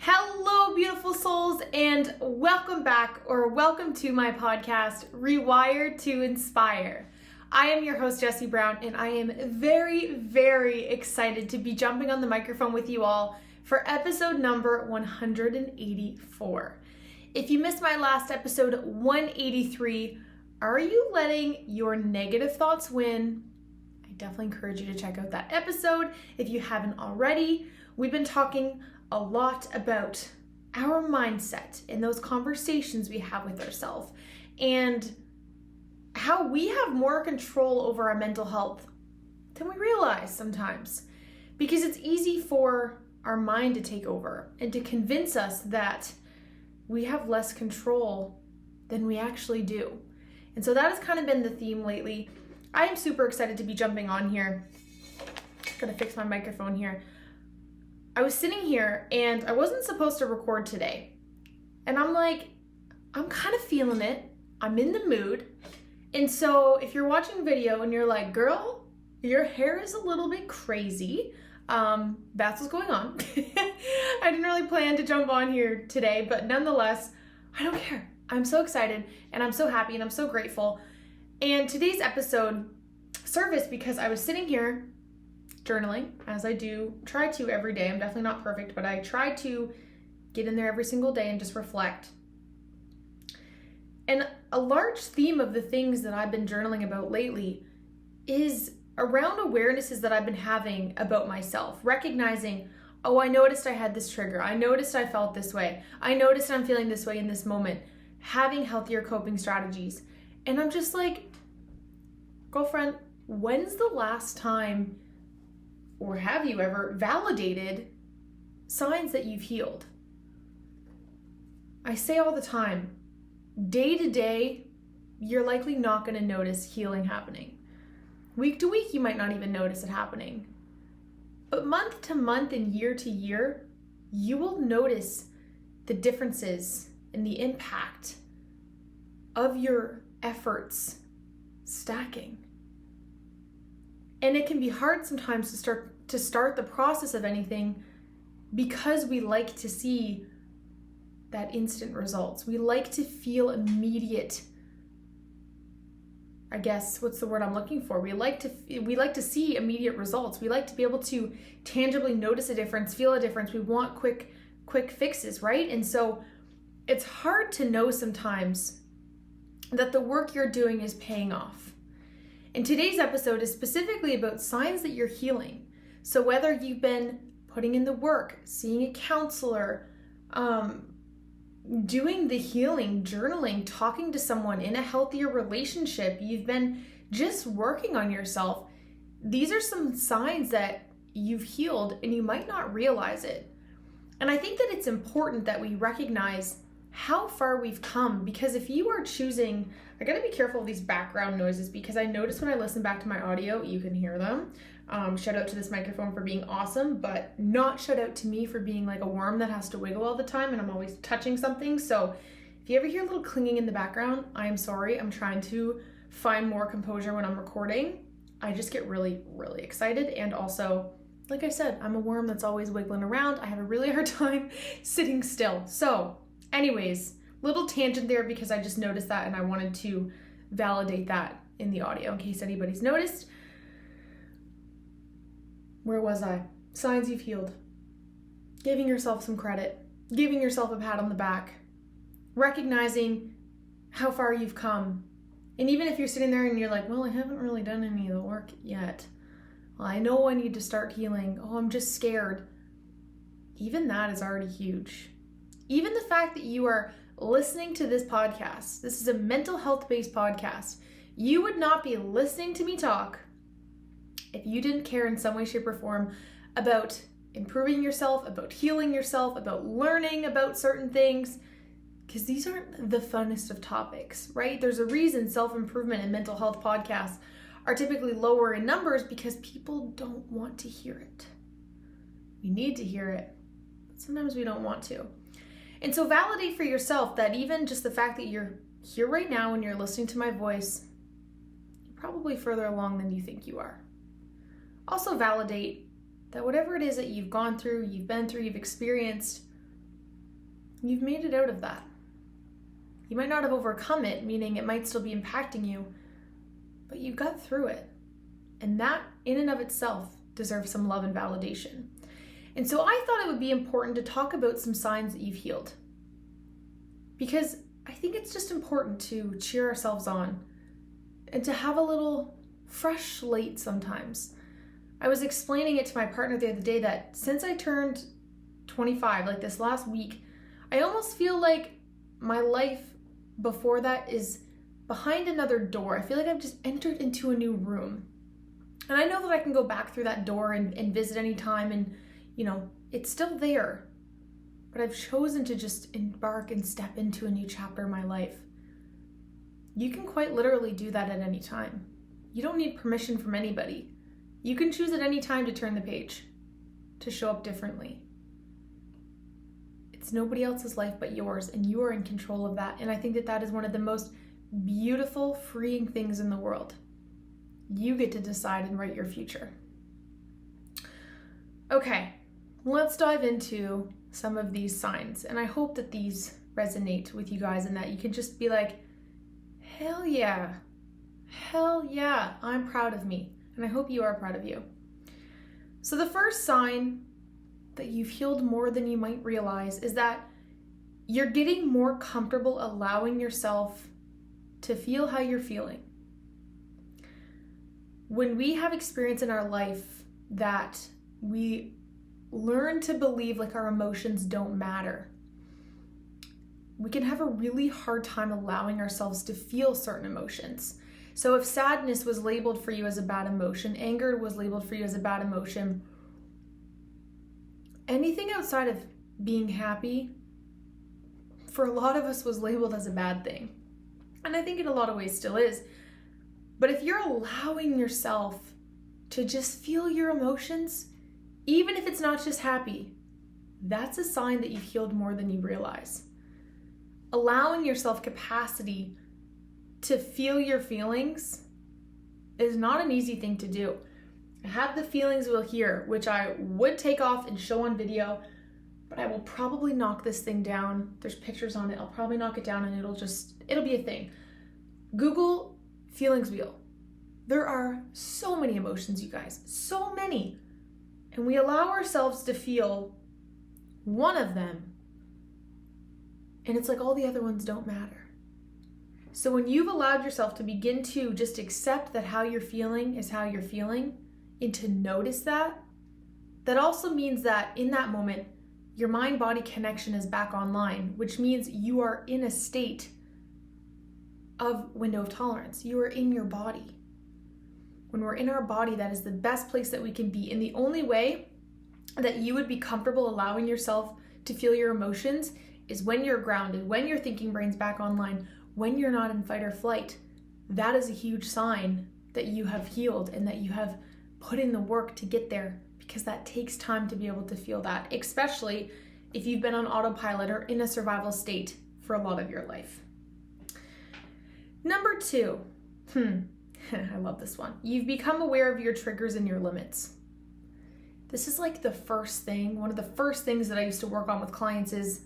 Hello, beautiful souls, and welcome back or welcome to my podcast, Rewire to Inspire. I am your host, Jessie Brown, and I am very, very excited to be jumping on the microphone with you all for episode number 184. If you missed my last episode, 183, are you letting your negative thoughts win? I definitely encourage you to check out that episode if you haven't already. We've been talking a lot about our mindset and those conversations we have with ourselves and how we have more control over our mental health than we realize sometimes, because it's easy for our mind to take over and to convince us that we have less control than we actually do. And so that has kind of been the theme lately. I am super excited to be jumping on here. Gotta fix my microphone here. I was sitting here and I wasn't supposed to record today. And I'm like, I'm kind of feeling it. I'm in the mood. And so if you're watching video and you're like, girl, your hair is a little bit crazy, that's what's going on. I didn't really plan to jump on here today, but nonetheless, I don't care. I'm so excited and I'm so happy and I'm so grateful. And today's episode surfaced because I was sitting here journaling, as I do try to every day. I'm definitely not perfect, but I try to get in there every single day and just reflect. And a large theme of the things that I've been journaling about lately is around awarenesses that I've been having about myself, recognizing, oh, I noticed I had this trigger. I noticed I felt this way. I noticed I'm feeling this way in this moment, having healthier coping strategies. And I'm just like, girlfriend, when's the last time, or have you ever validated signs that you've healed? I say all the time, day to day, you're likely not going to notice healing happening. Week to week, you might not even notice it happening. But month to month and year to year, you will notice the differences in the impact of your efforts stacking. And it can be hard sometimes to start the process of anything because we like to see that instant results. We like to feel immediate, I guess, what's the word I'm looking for? We like to see immediate results. We like to be able to tangibly notice a difference, feel a difference. We want quick fixes, right? And so it's hard to know sometimes that the work you're doing is paying off. And today's episode is specifically about signs that you're healing. So whether you've been putting in the work, seeing a counselor, doing the healing, journaling, talking to someone in a healthier relationship, you've been just working on yourself, these are some signs that you've healed and you might not realize it. And I think that it's important that we recognize how far we've come, because if you are choosing, I gotta be careful of these background noises because I notice when I listen back to my audio, you can hear them. Shout out to this microphone for being awesome, but not shout out to me for being like a worm that has to wiggle all the time and I'm always touching something. So if you ever hear a little clinging in the background, I am sorry. I'm trying to find more composure when I'm recording. I just get really, really excited. And also, like I said, I'm a worm that's always wiggling around. I have a really hard time sitting still. So anyways, little tangent there because I just noticed that and I wanted to validate that in the audio in case anybody's noticed. Where was I? Signs you've healed. Giving yourself some credit. Giving yourself a pat on the back. Recognizing how far you've come. And even if you're sitting there and you're like, well, I haven't really done any of the work yet. Well, I know I need to start healing. Oh, I'm just scared. Even that is already huge. Even the fact that you are listening to this podcast, this is a mental health-based podcast, you would not be listening to me talk if you didn't care in some way, shape, or form about improving yourself, about healing yourself, about learning about certain things, because these aren't the funnest of topics, right? There's a reason self-improvement and mental health podcasts are typically lower in numbers because people don't want to hear it. We need to hear it, but sometimes we don't want to. And so validate for yourself that even just the fact that you're here right now and you're listening to my voice, you're probably further along than you think you are. Also validate that whatever it is that you've gone through, you've been through, you've experienced, You've made it out of that. You might not have overcome it, meaning it might still be impacting you, but you got through it. And that in and of itself deserves some love and validation. And so I thought it would be important to talk about some signs that you've healed. Because I think it's just important to cheer ourselves on and to have a little fresh slate sometimes. I was explaining it to my partner the other day that since I turned 25, like this last week, I almost feel like my life before that is behind another door. I feel like I've just entered into a new room. And I know that I can go back through that door and visit anytime, and it's still there. But I've chosen to just embark and step into a new chapter of my life. You can quite literally do that at any time. You don't need permission from anybody. You can choose at any time to turn the page, to show up differently. It's nobody else's life but yours, and you are in control of that. And I think that that is one of the most beautiful, freeing things in the world. You get to decide and write your future. Okay, let's dive into some of these signs. And I hope that these resonate with you guys and that you can just be like, hell yeah, I'm proud of me. And I hope you are proud of you. So the first sign that you've healed more than you might realize is that you're getting more comfortable allowing yourself to feel how you're feeling. When we have experience in our life that we learn to believe like our emotions don't matter, we can have a really hard time allowing ourselves to feel certain emotions. So if sadness was labeled for you as a bad emotion, anger was labeled for you as a bad emotion, anything outside of being happy, for a lot of us, was labeled as a bad thing. And I think in a lot of ways still is. But if you're allowing yourself to just feel your emotions, even if it's not just happy, that's a sign that you've healed more than you realize. Allowing yourself capacity to feel your feelings is not an easy thing to do. I have the feelings wheel here, which I would take off and show on video, but I will probably knock this thing down. There's pictures on it. I'll probably knock it down and it'll be a thing. Google feelings wheel. There are so many emotions, you guys, so many. And we allow ourselves to feel one of them, and it's like all the other ones don't matter. So when you've allowed yourself to begin to just accept that how you're feeling is how you're feeling, and to notice that, that also means that in that moment, your mind-body connection is back online, which means you are in a state of window of tolerance. You are in your body. When we're in our body, that is the best place that we can be. And the only way that you would be comfortable allowing yourself to feel your emotions is when you're grounded, when your thinking brain's back online, when you're not in fight or flight. That is a huge sign that you have healed and that you have put in the work to get there, because that takes time to be able to feel that, especially if you've been on autopilot or in a survival state for a lot of your life. Number 2, I love this one. You've become aware of your triggers and your limits. This is like the first thing, one of the first things that I used to work on with clients is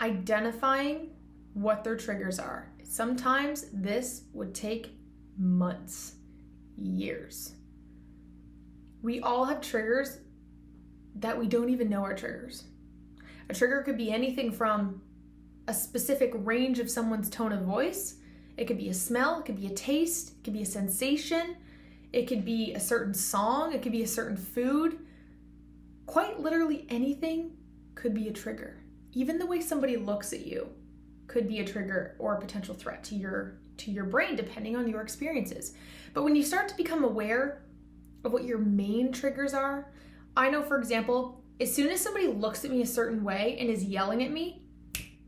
identifying what their triggers are. Sometimes this would take months, years. We all have triggers that we don't even know are triggers. A trigger could be anything from a specific range of someone's tone of voice. It could be a smell, it could be a taste, it could be a sensation, it could be a certain song, it could be a certain food. Quite literally anything could be a trigger. Even the way somebody looks at you could be a trigger or a potential threat to your brain, depending on your experiences. But when you start to become aware of what your main triggers are, I know, for example, as soon as somebody looks at me a certain way and is yelling at me,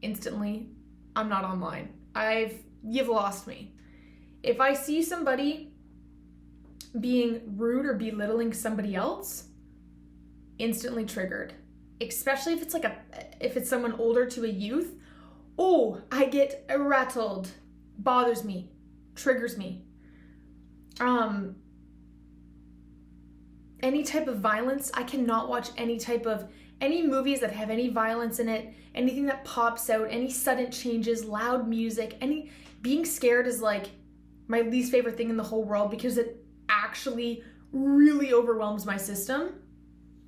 instantly, I'm not online. You've lost me. If I see somebody being rude or belittling somebody else, instantly triggered. Especially if it's someone older to a youth. Oh, I get rattled, bothers me, triggers me. Any type of violence, I cannot watch any type of Any movies that have any violence in it, anything that pops out, any sudden changes, loud music, being scared is like my least favorite thing in the whole world because it actually really overwhelms my system.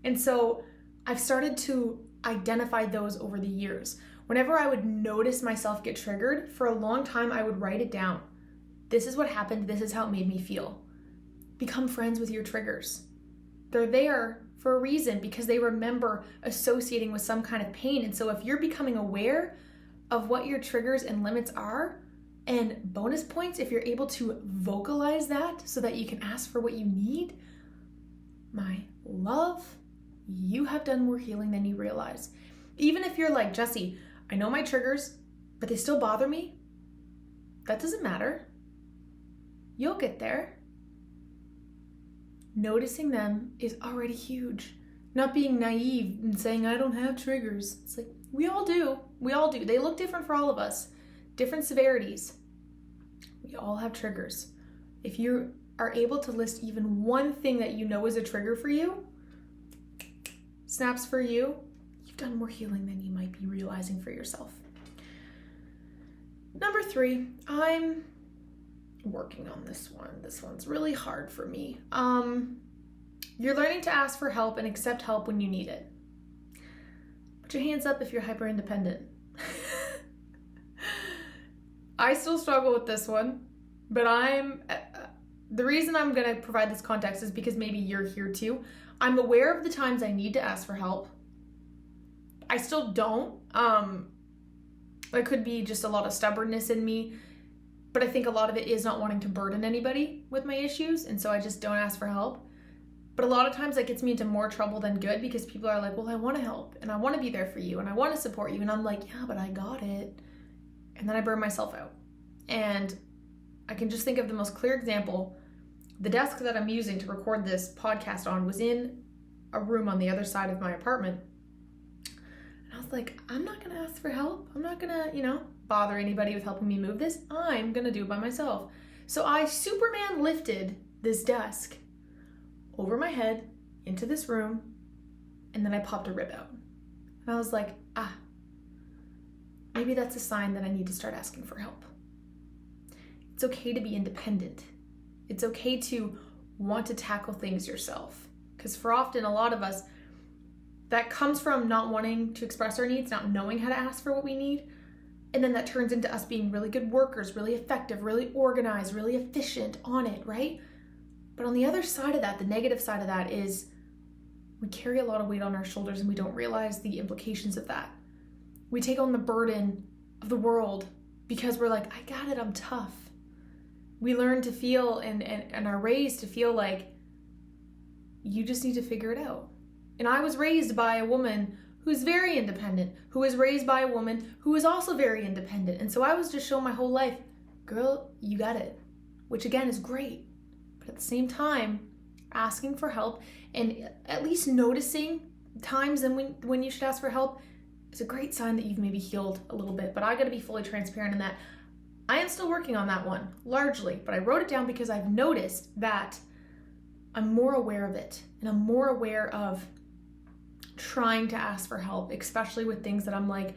And so I've started to identify those over the years. Whenever I would notice myself get triggered, for a long time I would write it down. This is what happened, this is how it made me feel. Become friends with your triggers. They're there for a reason because they remember associating with some kind of pain. And so if you're becoming aware of what your triggers and limits are, and bonus points if you're able to vocalize that so that you can ask for what you need, my love, you have done more healing than you realize. Even if you're like, Jessie, I know my triggers, but they still bother me. That doesn't matter. You'll get there. Noticing them is already huge. Not being naive and saying, I don't have triggers. It's like, we all do. We all do. They look different for all of us. Different severities. We all have triggers. If you are able to list even one thing that you know is a trigger for you, snaps for you, you've done more healing than you might be realizing for yourself. Number 3, I'm working on this one. This one's really hard for me. You're learning to ask for help and accept help when you need it. Put your hands up if you're hyper independent. I still struggle with this one, but the reason I'm going to provide this context is because maybe you're here too. I'm aware of the times I need to ask for help. I still don't. There could be just a lot of stubbornness in me, but I think a lot of it is not wanting to burden anybody with my issues, and so I just don't ask for help. But a lot of times that gets me into more trouble than good because people are like, well, I want to help, and I want to be there for you, and I want to support you, and I'm like, yeah, but I got it. And then I burn myself out. And I can just think of the most clear example. The desk that I'm using to record this podcast on was in a room on the other side of my apartment. And I was like, I'm not going to ask for help. I'm not going to, bother anybody with helping me move this. I'm going to do it by myself. So I Superman lifted this desk over my head into this room, and then I popped a rib out. And I was like, maybe that's a sign that I need to start asking for help. It's okay to be independent. It's okay to want to tackle things yourself. Because for often, a lot of us, that comes from not wanting to express our needs, not knowing how to ask for what we need. And then that turns into us being really good workers, really effective, really organized, really efficient on it, right? But on the other side of that, the negative side of that is we carry a lot of weight on our shoulders and we don't realize the implications of that. We take on the burden of the world because we're like, I got it, I'm tough. We learn to feel and are raised to feel like you just need to figure it out. And I was raised by a woman who's very independent, who was raised by a woman who was also very independent. And so I was just shown my whole life, girl, you got it, which again is great. But at the same time, asking for help and at least noticing times when you should ask for help is a great sign that you've maybe healed a little bit. But I got to be fully transparent in that I am still working on that one, largely. But I wrote it down because I've noticed that I'm more aware of it. And I'm more aware of trying to ask for help, especially with things that I'm like,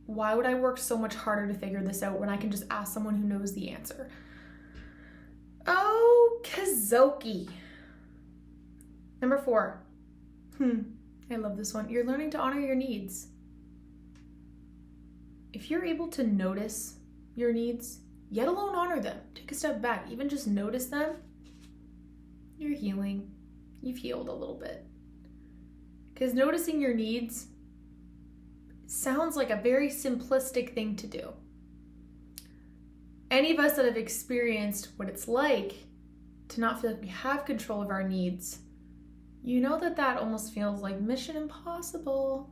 why would I work so much harder to figure this out when I can just ask someone who knows the answer? Oh, Kazoki. Number 4. I love this one. You're learning to honor your needs. If you're able to notice your needs, yet alone honor them, take a step back, even just notice them, you're healing. You've healed a little bit. Because noticing your needs sounds like a very simplistic thing to do. Any of us that have experienced what it's like to not feel like we have control of our needs, you know that almost feels like mission impossible.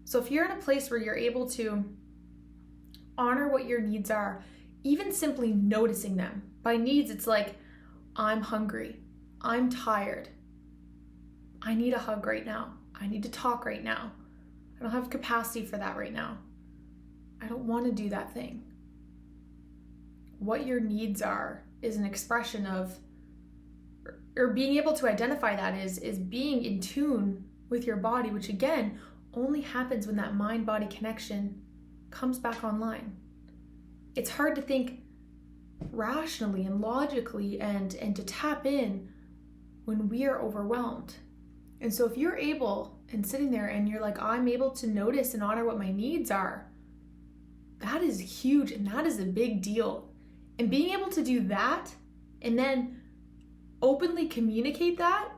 So if you're in a place where you're able to honor what your needs are, even simply noticing them. By needs, it's like, I'm hungry, I'm tired, I need a hug right now, I need to talk right now, I don't have capacity for that right now, I don't want to do that thing. What your needs are is an expression of, or being able to identify that is being in tune with your body, which again only happens when that mind-body connection comes back online. It's hard to think rationally and logically and to tap in when we are overwhelmed. And so if you're able and sitting there and you're like, I'm able to notice and honor what my needs are, that is huge and that is a big deal. And being able to do that and then openly communicate that,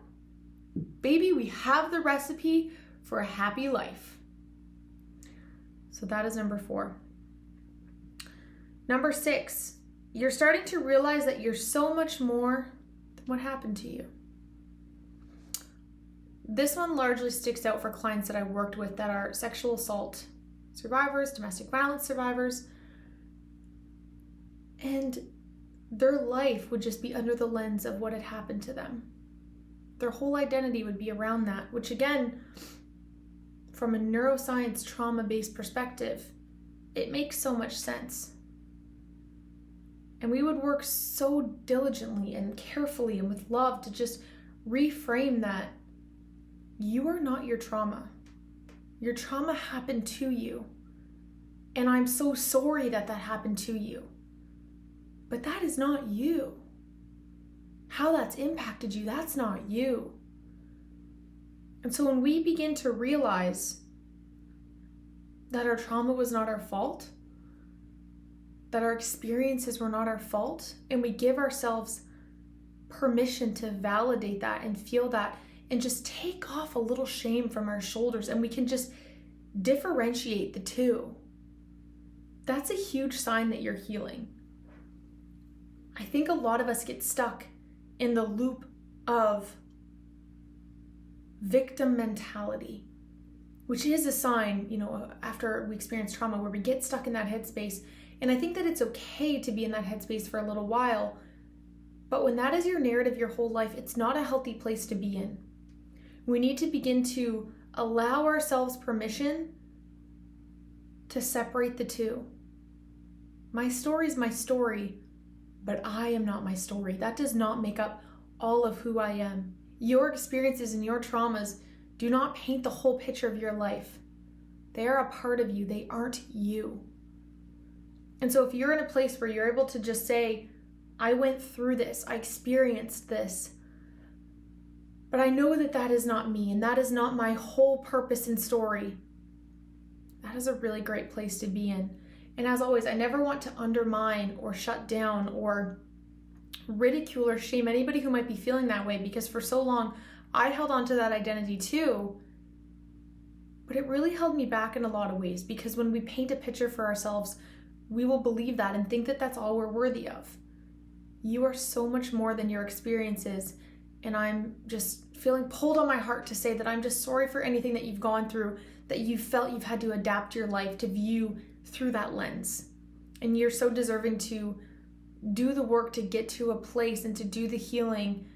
baby, we have the recipe for a happy life. So that is number 4. Number 6, you're starting to realize that you're so much more than what happened to you. This one largely sticks out for clients that I worked with that are sexual assault survivors, domestic violence survivors, and their life would just be under the lens of what had happened to them. Their whole identity would be around that, which again, from a neuroscience trauma-based perspective, it makes so much sense. And we would work so diligently and carefully and with love to just reframe that you are not your trauma. Your trauma happened to you. And I'm so sorry that that happened to you. But that is not you. How that's impacted you, that's not you. And so when we begin to realize that our trauma was not our fault, that our experiences were not our fault, and we give ourselves permission to validate that and feel that and just take off a little shame from our shoulders, and we can just differentiate the two, that's a huge sign that you're healing. I think a lot of us get stuck in the loop of victim mentality, which is a sign, after we experience trauma, where we get stuck in that headspace. And I think that it's okay to be in that headspace for a little while, but when that is your narrative your whole life, it's not a healthy place to be in. We need to begin to allow ourselves permission to separate the two. My story is my story, but I am not my story. That does not make up all of who I am. Your experiences and your traumas do not paint the whole picture of your life. They are a part of you. They aren't you. And so if you're in a place where you're able to just say, I went through this, I experienced this, but I know that that is not me and that is not my whole purpose and story, that is a really great place to be in. And as always, I never want to undermine or shut down or ridicule or shame anybody who might be feeling that way, because for so long I held on to that identity too, but it really held me back in a lot of ways, because when we paint a picture for ourselves, we will believe that and think that that's all we're worthy of. You are so much more than your experiences, and I'm just feeling pulled on my heart to say that I'm just sorry for anything that you've gone through, that you felt you've had to adapt your life to view through that lens. And you're so deserving to do the work to get to a place and to do the healing,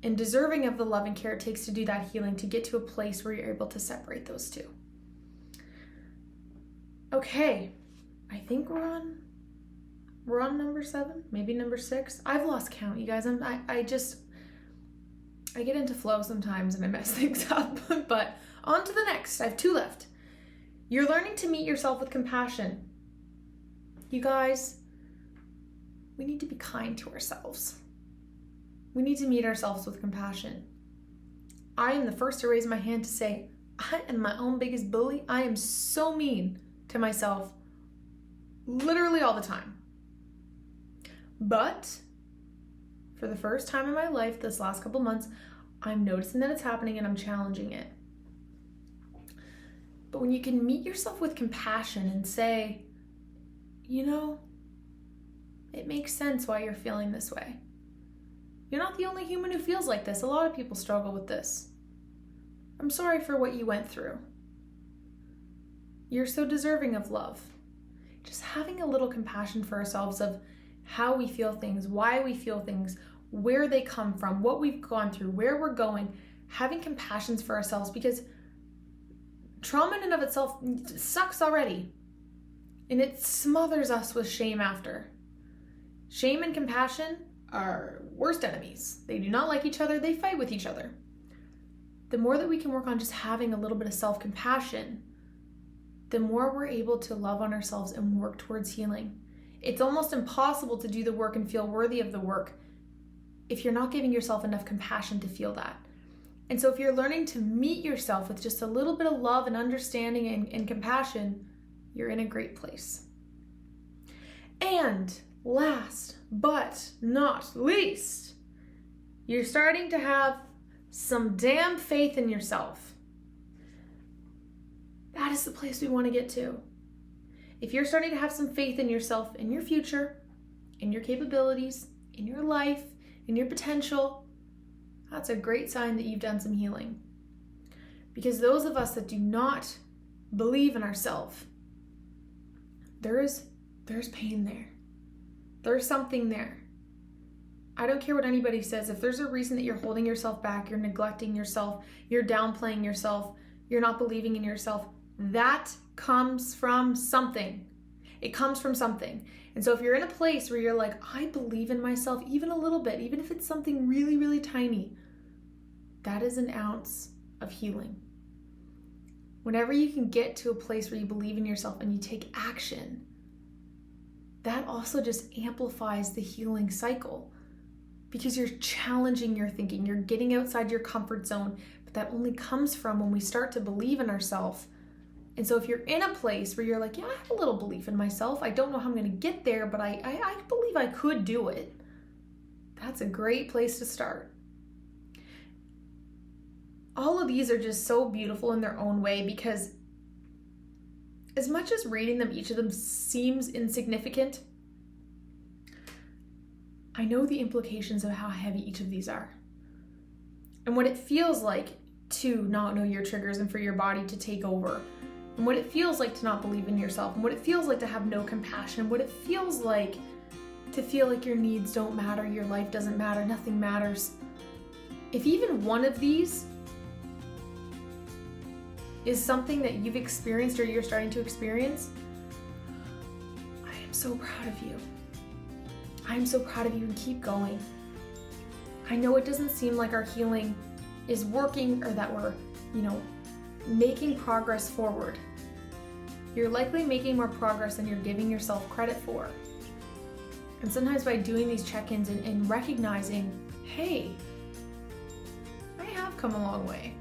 and deserving of the love and care it takes to do that healing, to get to a place where you're able to separate those two. Okay, I think we're on number 7, maybe number 6. I've lost count, you guys. I get into flow sometimes and I mess things up. But on to the next. I have 2 left. You're learning to meet yourself with compassion. You guys, we need to be kind to ourselves. We need to meet ourselves with compassion. I am the first to raise my hand to say, I am my own biggest bully. I am so mean to myself literally all the time. But for the first time in my life this last couple months, I'm noticing that it's happening and I'm challenging it. But when you can meet yourself with compassion and say, it makes sense why you're feeling this way. You're not the only human who feels like this. A lot of people struggle with this. I'm sorry for what you went through. You're so deserving of love. Just having a little compassion for ourselves of how we feel things, why we feel things, where they come from, what we've gone through, where we're going, having compassion for ourselves, because trauma in and of itself sucks already, and it smothers us with shame after. Shame and compassion are worst enemies. They do not like each other. They fight with each other. the more that we can work on just having a little bit of self-compassion, the more we're able to love on ourselves and work towards healing. It's almost impossible to do the work and feel worthy of the work if you're not giving yourself enough compassion to feel that. And so if you're learning to meet yourself with just a little bit of love and understanding and compassion, you're in a great place. And last but not least, you're starting to have some damn faith in yourself. That is the place we want to get to. If you're starting to have some faith in yourself, in your future, in your capabilities, in your life, in your potential, that's a great sign that you've done some healing. Because those of us that do not believe in ourselves, there's pain there. There's something there. I don't care what anybody says. If there's a reason that you're holding yourself back, you're neglecting yourself, you're downplaying yourself, you're not believing in yourself, that comes from something. It comes from something. And so if you're in a place where you're like, I believe in myself even a little bit, even if it's something really, really tiny, that is an ounce of healing. Whenever you can get to a place where you believe in yourself and you take action, that also just amplifies the healing cycle. Because you're challenging your thinking, you're getting outside your comfort zone, but that only comes from when we start to believe in ourselves. And so if you're in a place where you're like, yeah, I have a little belief in myself, I don't know how I'm going to get there, but I believe I could do it, that's a great place to start. All of these are just so beautiful in their own way, because as much as reading them, each of them seems insignificant, I know the implications of how heavy each of these are. And what it feels like to not know your triggers and for your body to take over. And what it feels like to not believe in yourself. And what it feels like to have no compassion. What it feels like to feel like your needs don't matter, your life doesn't matter, nothing matters. If even one of these is something that you've experienced or you're starting to experience, I am so proud of you. I'm so proud of you, and keep going. I know it doesn't seem like our healing is working or that we're, making progress forward. You're likely making more progress than you're giving yourself credit for. And sometimes by doing these check-ins and recognizing, hey, I have come a long way.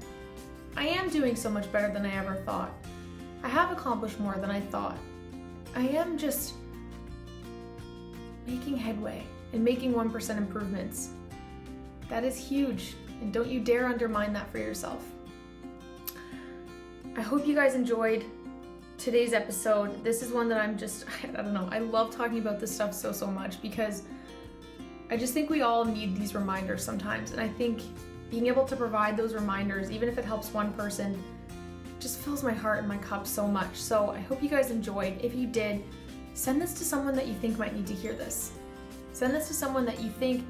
I am doing so much better than I ever thought. I have accomplished more than I thought. I am just making headway and making 1% improvements. That is huge, and don't you dare undermine that for yourself. I hope you guys enjoyed today's episode. This is one that I don't know, I love talking about this stuff so much, because I just think we all need these reminders sometimes, and I think being able to provide those reminders, even if it helps one person, just fills my heart and my cup so much. So I hope you guys enjoyed. If you did, send this to someone that you think might need to hear this. Send this to someone that you think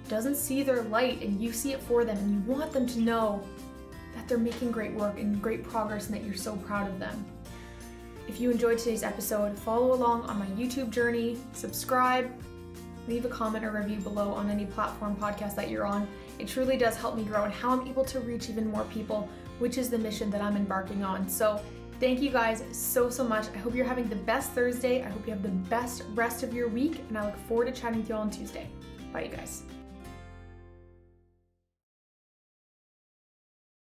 doesn't see their light and you see it for them, and you want them to know that they're making great work and great progress and that you're so proud of them. If you enjoyed today's episode, follow along on my YouTube journey, subscribe, leave a comment or review below on any platform podcast that you're on. It truly does help me grow and how I'm able to reach even more people, which is the mission that I'm embarking on. So thank you guys so much. I hope you're having the best Thursday. I hope you have the best rest of your week, and I look forward to chatting with you all on Tuesday. Bye, you guys.